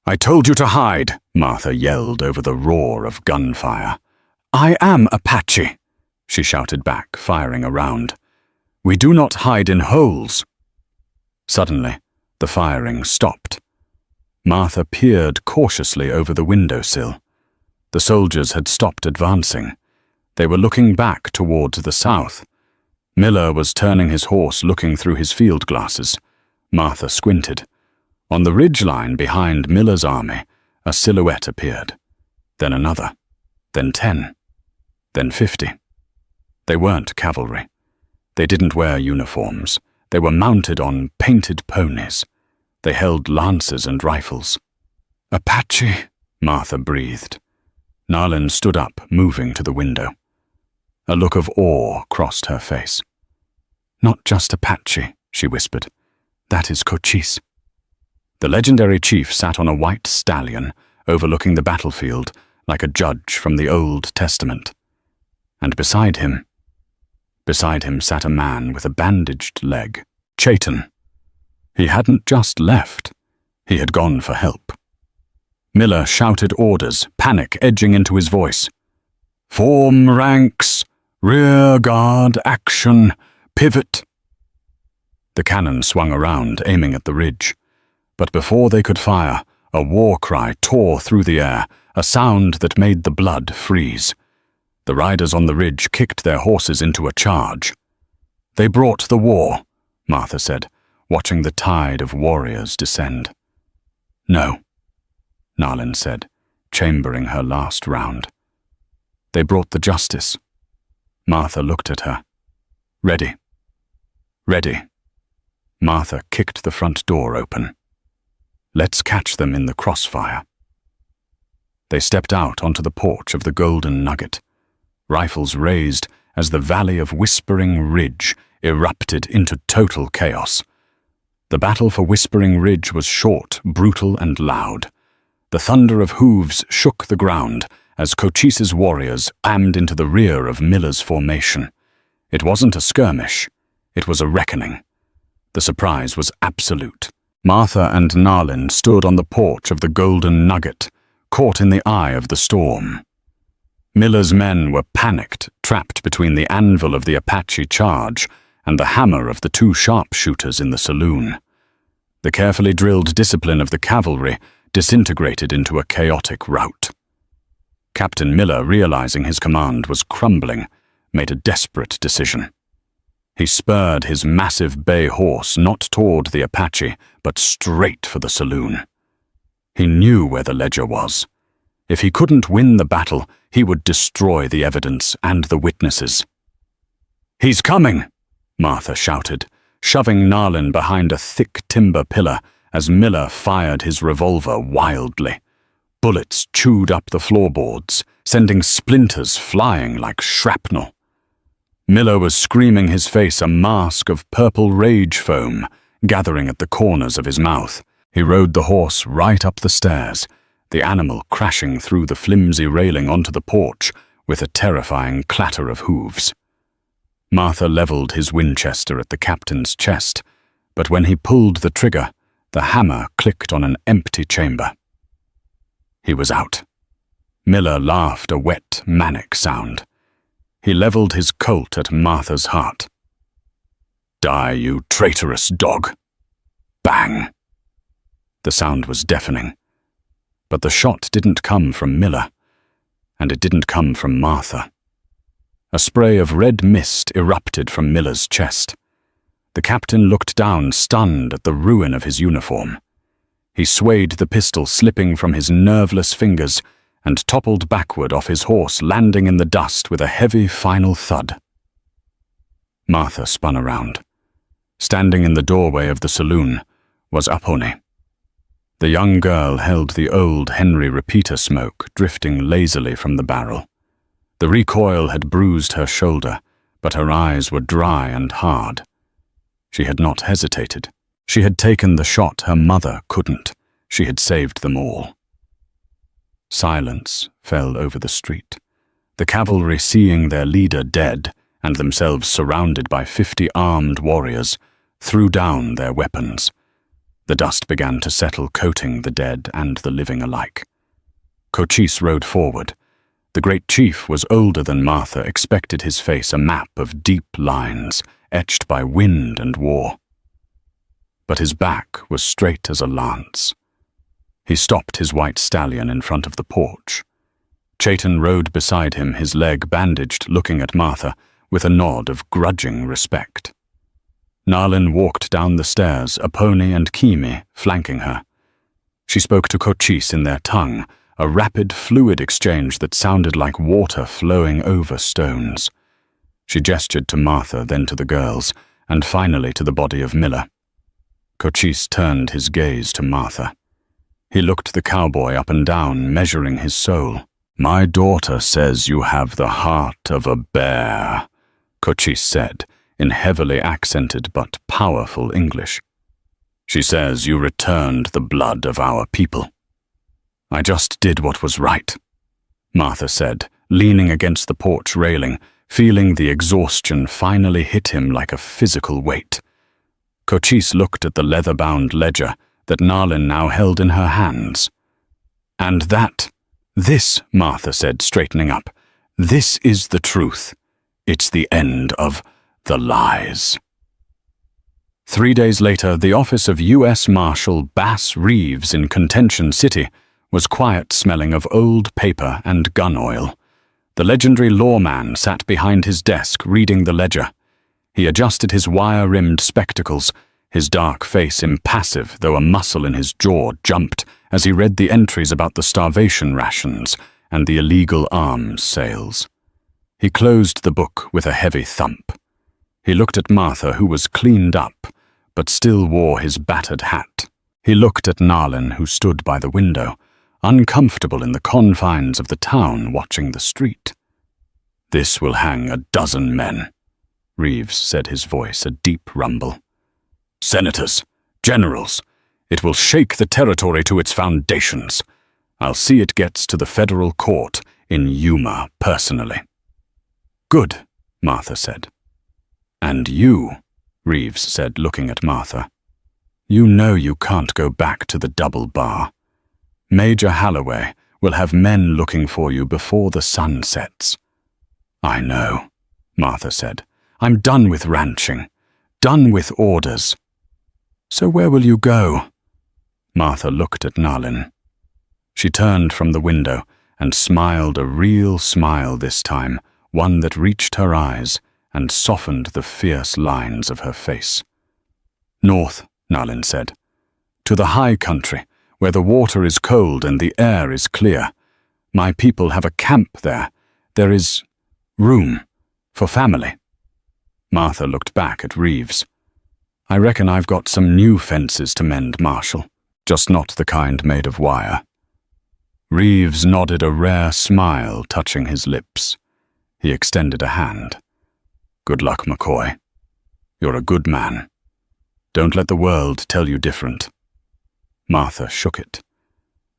"I told you to hide," Martha yelled over the roar of gunfire. "I am Apache," she shouted back, firing around. "We do not hide in holes." Suddenly, the firing stopped. Martha peered cautiously over the windowsill. The soldiers had stopped advancing. They were looking back towards the south. Miller was turning his horse, looking through his field glasses. Martha squinted. On the ridgeline behind Miller's army, a silhouette appeared. Then another. Then 10. Then 50. They weren't cavalry. They didn't wear uniforms. They were mounted on painted ponies. They held lances and rifles. "Apache," Martha breathed. Nalin stood up, moving to the window. A look of awe crossed her face. "Not just Apache," she whispered. "That is Cochise." The legendary chief sat on a white stallion, overlooking the battlefield like a judge from the Old Testament. And beside him sat a man with a bandaged leg, Chaitan. He hadn't just left. He had gone for help. Miller shouted orders, panic edging into his voice. "Form ranks, rear guard, action, pivot." The cannon swung around, aiming at the ridge. But before they could fire, a war cry tore through the air, a sound that made the blood freeze. The riders on the ridge kicked their horses into a charge. "They brought the war," Martha said, watching the tide of warriors descend. "No," Nalin said, chambering her last round. "They brought the justice." Martha looked at her. "Ready." "Ready." Martha kicked the front door open. "Let's catch them in the crossfire." They stepped out onto the porch of the Golden Nugget, rifles raised as the valley of Whispering Ridge erupted into total chaos. The battle for Whispering Ridge was short, brutal, and loud. The thunder of hooves shook the ground as Cochise's warriors rammed into the rear of Miller's formation. It wasn't a skirmish. It was a reckoning. The surprise was absolute. Martha and Nalin stood on the porch of the Golden Nugget, caught in the eye of the storm. Miller's men were panicked, trapped between the anvil of the Apache charge and the hammer of the two sharpshooters in the saloon. The carefully drilled discipline of the cavalry disintegrated into a chaotic rout. Captain Miller, realizing his command was crumbling, made a desperate decision. He spurred his massive bay horse not toward the Apache, but straight for the saloon. He knew where the ledger was. If he couldn't win the battle, he would destroy the evidence and the witnesses. "He's coming!" Martha shouted, shoving Nalin behind a thick timber pillar as Miller fired his revolver wildly. Bullets chewed up the floorboards, sending splinters flying like shrapnel. Miller was screaming, his face a mask of purple rage foam gathering at the corners of his mouth. He rode the horse right up the stairs, the animal crashing through the flimsy railing onto the porch with a terrifying clatter of hooves. Martha leveled his Winchester at the captain's chest, but when he pulled the trigger, the hammer clicked on an empty chamber. He was out. Miller laughed a wet, manic sound. He leveled his Colt at Martha's heart. "Die, you traitorous dog!" Bang! The sound was deafening. But the shot didn't come from Miller, and it didn't come from Martha. A spray of red mist erupted from Miller's chest. The captain looked down, stunned at the ruin of his uniform. He swayed the pistol slipping from his nerveless fingers and toppled backward off his horse, landing in the dust with a heavy final thud. Martha spun around. Standing in the doorway of the saloon was Apache. The young girl held the old Henry repeater smoke drifting lazily from the barrel. The recoil had bruised her shoulder, but her eyes were dry and hard. She had not hesitated. She had taken the shot her mother couldn't. She had saved them all. Silence fell over the street. The cavalry, seeing their leader dead and themselves surrounded by 50 armed warriors, threw down their weapons. The dust began to settle, coating the dead and the living alike. Cochise rode forward. The great chief was older than Martha expected, his face a map of deep lines, etched by wind and war. But his back was straight as a lance. He stopped his white stallion in front of the porch. Chayton rode beside him, his leg bandaged, looking at Martha with a nod of grudging respect. Nalin walked down the stairs, a pony and Kimi flanking her. She spoke to Cochise in their tongue, a rapid, fluid exchange that sounded like water flowing over stones. She gestured to Martha, then to the girls, and finally to the body of Miller. Cochise turned his gaze to Martha. He looked the cowboy up and down, measuring his soul. "My daughter says you have the heart of a bear," Cochise said, in heavily accented but powerful English. "She says you returned the blood of our people." "I just did what was right," Martha said, leaning against the porch railing, feeling the exhaustion finally hit him like a physical weight. Cochise looked at the leather-bound ledger that Nalin now held in her hands. "And this," Martha said, straightening up, "this is the truth. It's the end of the lies." 3 days later, the office of U.S. Marshal Bass Reeves in Contention City was quiet, smelling of old paper and gun oil. The legendary lawman sat behind his desk, reading the ledger. He adjusted his wire-rimmed spectacles, his dark face impassive, though a muscle in his jaw jumped as he read the entries about the starvation rations and the illegal arms sales. He closed the book with a heavy thump. He looked at Martha, who was cleaned up, but still wore his battered hat. He looked at Nalin, who stood by the window, uncomfortable in the confines of the town, watching the street. "This will hang a dozen men," Reeves said, his voice a deep rumble. "Senators, generals. It will shake the territory to its foundations. I'll see it gets to the federal court in Yuma personally." "Good," Martha said. "And you," Reeves said, looking at Martha, "you know you can't go back to the double bar. Major Holloway will have men looking for you before the sun sets." "I know," Martha said. "I'm done with ranching, done with orders." "So where will you go?" Martha looked at Nalin. She turned from the window and smiled, a real smile this time, one that reached her eyes and softened the fierce lines of her face. "North," Nalin said. "To the high country, where the water is cold and the air is clear. My people have a camp there. There is room for family." Martha looked back at Reeves. "I reckon I've got some new fences to mend, Marshal, just not the kind made of wire." Reeves nodded, a rare smile touching his lips. He extended a hand. "Good luck, McCoy. You're a good man. Don't let the world tell you different." Martha shook it.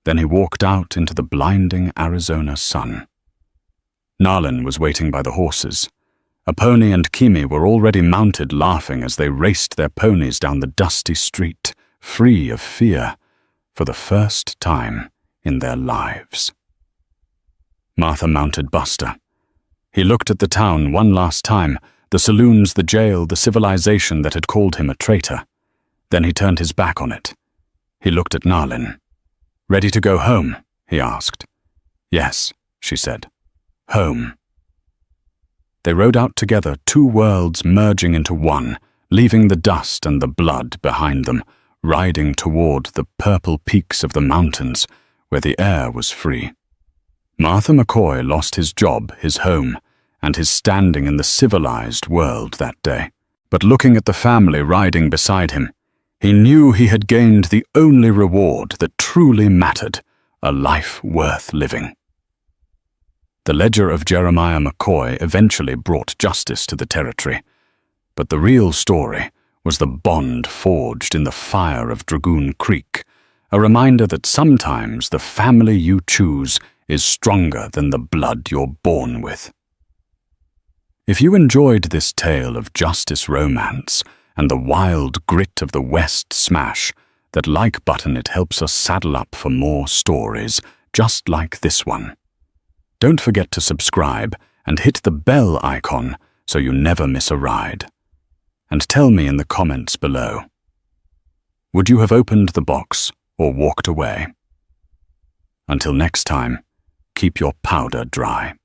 Then he walked out into the blinding Arizona sun. Nalin was waiting by the horses. A pony and Kimi were already mounted, laughing as they raced their ponies down the dusty street, free of fear, for the first time in their lives. Martha mounted Buster. He looked at the town one last time, the saloons, the jail, the civilization that had called him a traitor. Then he turned his back on it. He looked at Nalin. "Ready to go home?" he asked. "Yes," she said. "Home." They rode out together, two worlds merging into one, leaving the dust and the blood behind them, riding toward the purple peaks of the mountains, where the air was free. Martha McCoy lost his job, his home, and his standing in the civilized world that day. But looking at the family riding beside him, he knew he had gained the only reward that truly mattered, a life worth living. The ledger of Jeremiah McCoy eventually brought justice to the territory, but the real story was the bond forged in the fire of Dragoon Creek, a reminder that sometimes the family you choose is stronger than the blood you're born with. If you enjoyed this tale of justice romance and the wild grit of the West Smash, that like button it helps us saddle up for more stories just like this one. Don't forget to subscribe and hit the bell icon so you never miss a ride. And tell me in the comments below, would you have opened the box or walked away? Until next time, keep your powder dry.